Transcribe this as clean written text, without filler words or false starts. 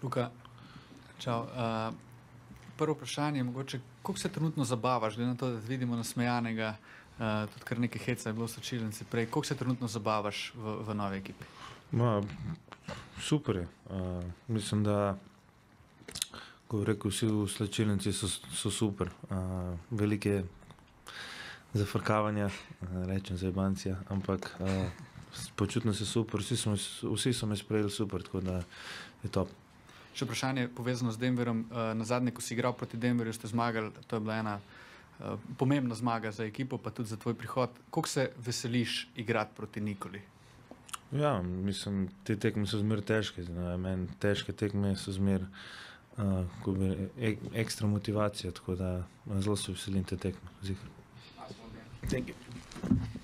Luka, čau. Prvo vprašanje je mogoče, koliko se trenutno zabavaš, glede na to, da vidimo nasmejanega, tudi kar nekaj heca je bilo v slačilnici prej, koliko se trenutno zabavaš v novi ekipi? Super je. Mislim, da, ko bi rekel, vsi v slačilnici so super. Veliko je zafrkavanja, rečem zajebancija, ampak počutno se super, vsi so me sprejeli super, tako da je top. Še vprašanje povezano z Denverom. Nazadnje, ko si igral proti Denverju, ste zmagali, to je bila ena pomembna zmaga za ekipo, pa tudi za tvoj prihod. Koliko se veseliš igrati proti Nikoli? Ja, mislim, te tekme so zmer težke. Meni težke tekme so zmer ekstra motivacija, tako da zelo se veselim te tekme. Thank you.